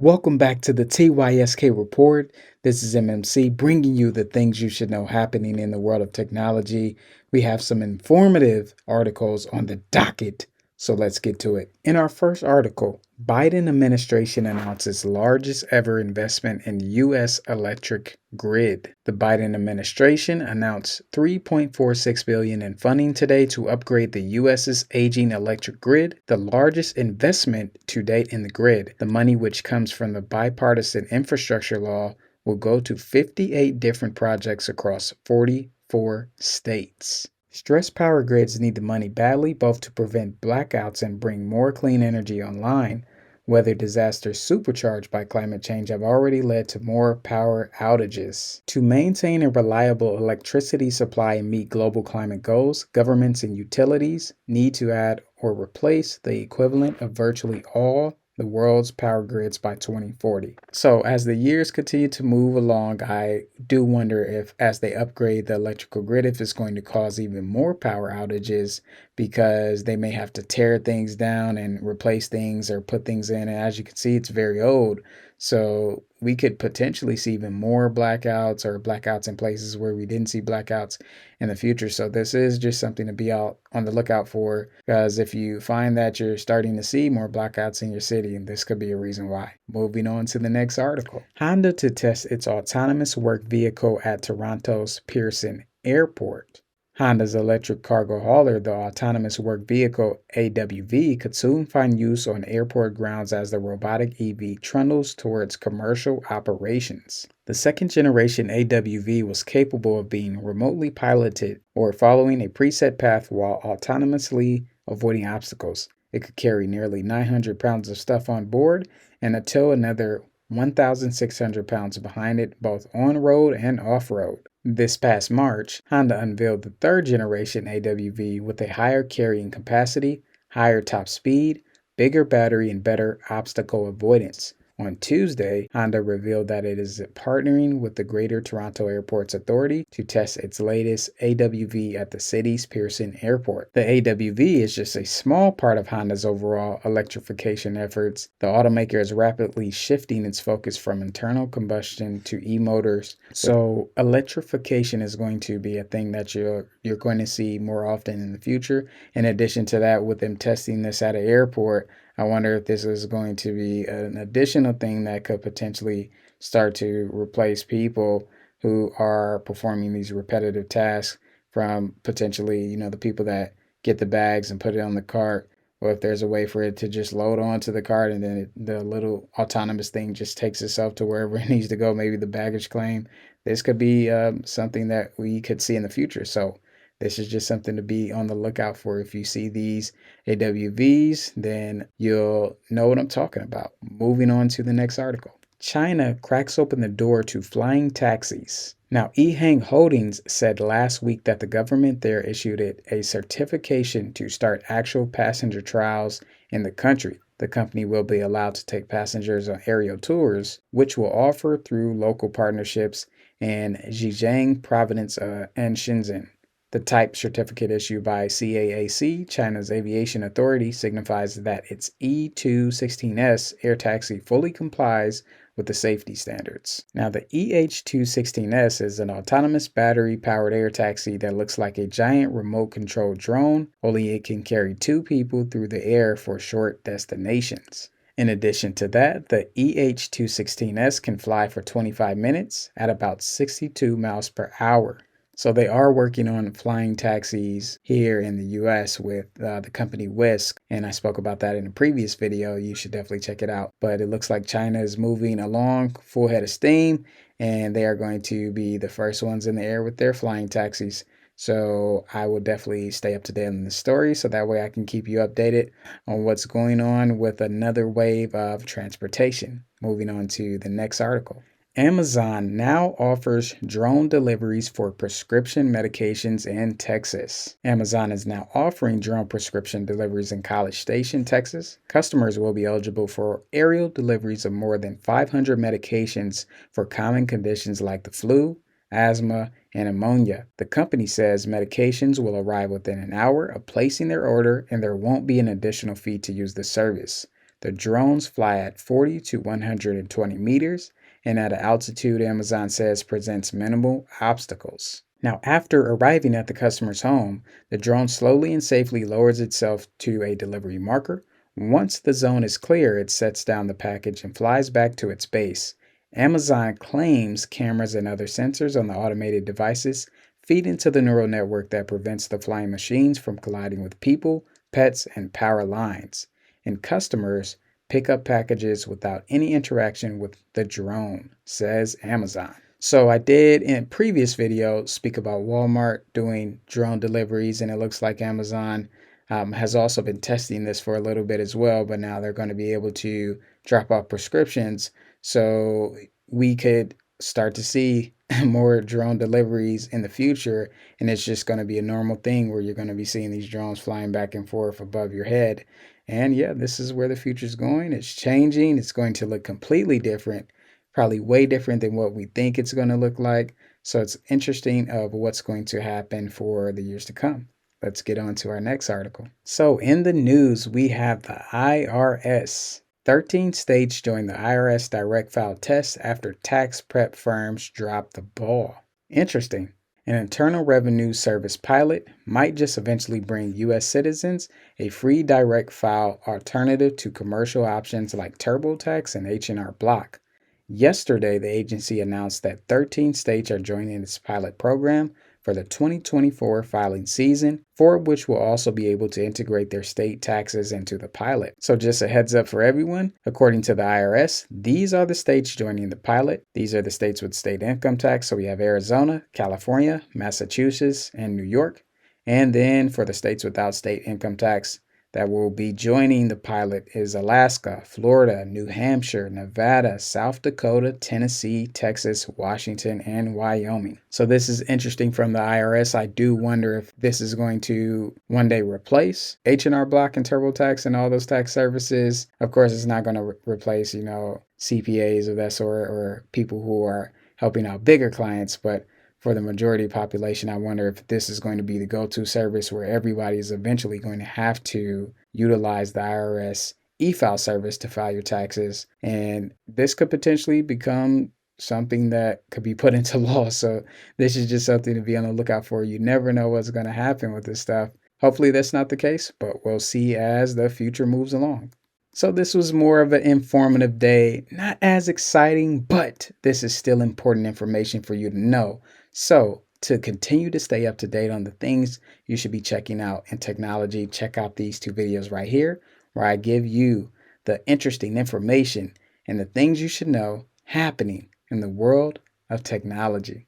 Welcome back to the TYSK report. This is MMC bringing you the things you should know happening in the world of technology. We have some informative articles on the docket, so let's get to it. In our first article, Biden administration announces largest ever investment in U.S. electric grid. The Biden administration announced $3.46 billion in funding today to upgrade the U.S.'s aging electric grid, the largest investment to date in the grid. The money, which comes from the bipartisan infrastructure law, will go to 58 different projects across 44 states. Stressed power grids need the money badly, both to prevent blackouts and bring more clean energy online. Weather disasters supercharged by climate change have already led to more power outages. To maintain a reliable electricity supply and meet global climate goals, governments and utilities need to add or replace the equivalent of virtually all the world's power grids by 2040. So as the years continue to move along, I do wonder if as they upgrade the electrical grid, if it's going to cause even more power outages because they may have to tear things down and replace things or put things in. And as you can see, it's very old. So we could potentially see even more blackouts or blackouts in places where we didn't see blackouts in the future. So this is just something to be out on the lookout for, because if you find that you're starting to see more blackouts in your city, this could be a reason why. Moving on to the next article. Honda to test its autonomous work vehicle at Toronto's Pearson Airport. Honda's electric cargo hauler, the autonomous work vehicle AWV, could soon find use on airport grounds as the robotic EV trundles towards commercial operations. The second generation AWV was capable of being remotely piloted or following a preset path while autonomously avoiding obstacles. It could carry nearly 900 pounds of stuff on board and tow another 1,600 pounds behind it, both on-road and off-road. This past March, Honda unveiled the third generation AWV with a higher carrying capacity, higher top speed, bigger battery, and better obstacle avoidance. On Tuesday, Honda revealed that it is partnering with the Greater Toronto Airports Authority to test its latest AWV at the city's Pearson Airport. The AWV is just a small part of Honda's overall electrification efforts. The automaker is rapidly shifting its focus from internal combustion to e-motors. So electrification is going to be a thing that you're going to see more often in the future. In addition to that, with them testing this at an airport, I wonder if this is going to be an additional thing that could potentially start to replace people who are performing these repetitive tasks from potentially, the people that get the bags and put it on the cart, or if there's a way for it to just load onto the cart and then the little autonomous thing just takes itself to wherever it needs to go, maybe the baggage claim. This could be something that we could see in the future. So this is just something to be on the lookout for. If you see these AWVs, then you'll know what I'm talking about. Moving on to the next article. China cracks open the door to flying taxis. Now, eHang Holdings said last week that the government there issued it a certification to start actual passenger trials in the country. The company will be allowed to take passengers on aerial tours, which will offer through local partnerships in Zhejiang Province and Shenzhen. The type certificate issued by CAAC, China's aviation authority, signifies that its E216S air taxi fully complies with the safety standards. Now, the EH216S is an autonomous battery-powered air taxi that looks like a giant remote-controlled drone, only it can carry 2 people through the air for short destinations. In addition to that, the EH216S can fly for 25 minutes at about 62 miles per hour. So they are working on flying taxis here in the US with the company TYSK, and I spoke about that in a previous video. You should definitely check it out. But it looks like China is moving along full head of steam, and they are going to be the first ones in the air with their flying taxis. So I will definitely stay up to date on the story so that way I can keep you updated on what's going on with another wave of transportation. Moving on to the next article. Amazon now offers drone deliveries for prescription medications in Texas. Amazon is now offering drone prescription deliveries in College Station, Texas. Customers will be eligible for aerial deliveries of more than 500 medications for common conditions like the flu, asthma, and pneumonia. The company says medications will arrive within an hour of placing their order and there won't be an additional fee to use the service. The drones fly at 40 to 120 meters, and at an altitude Amazon says presents minimal obstacles. Now, after arriving at the customer's home, the drone slowly and safely lowers itself to a delivery marker. Once the zone is clear, it sets down the package and flies back to its base. Amazon claims cameras and other sensors on the automated devices feed into the neural network that prevents the flying machines from colliding with people, pets, and power lines. And customers pick up packages without any interaction with the drone, says Amazon. So I did in previous video speak about Walmart doing drone deliveries, and it looks like Amazon has also been testing this for a little bit as well, but now they're going to be able to drop off prescriptions. So we could start to see more drone deliveries in the future, and it's just going to be a normal thing where you're going to be seeing these drones flying back and forth above your head. And yeah, this is where the future is going. It's changing. It's going to look completely different, probably way different than what we think it's going to look like. So it's interesting of what's going to happen for the years to come. Let's get on to our next article. So in the news, we have the IRS. 13 states joined the IRS direct file test after tax prep firms dropped the ball. Interesting. An Internal Revenue Service pilot might just eventually bring U.S. citizens a free direct file alternative to commercial options like TurboTax and H&R Block. Yesterday, the agency announced that 13 states are joining its pilot program for the 2024 filing season, 4 of which will also be able to integrate their state taxes into the pilot. So just a heads up for everyone, according to the IRS, these are the states joining the pilot. These are the states with state income tax. So we have Arizona, California, Massachusetts, and New York. And then for the states without state income tax that will be joining the pilot is Alaska, Florida, New Hampshire, Nevada, South Dakota, Tennessee, Texas, Washington, and Wyoming. So this is interesting from the IRS. I do wonder if this is going to one day replace H&R Block and TurboTax and all those tax services. Of course, it's not going to replace, CPAs of that sort or people who are helping out bigger clients, but for the majority population, I wonder if this is going to be the go-to service where everybody is eventually going to have to utilize the IRS e-file service to file your taxes. And this could potentially become something that could be put into law. So this is just something to be on the lookout for. You never know what's going to happen with this stuff. Hopefully that's not the case, but we'll see as the future moves along. So this was more of an informative day, not as exciting, but this is still important information for you to know. So to continue to stay up to date on the things you should be checking out in technology, check out these 2 videos right here, where I give you the interesting information and the things you should know happening in the world of technology.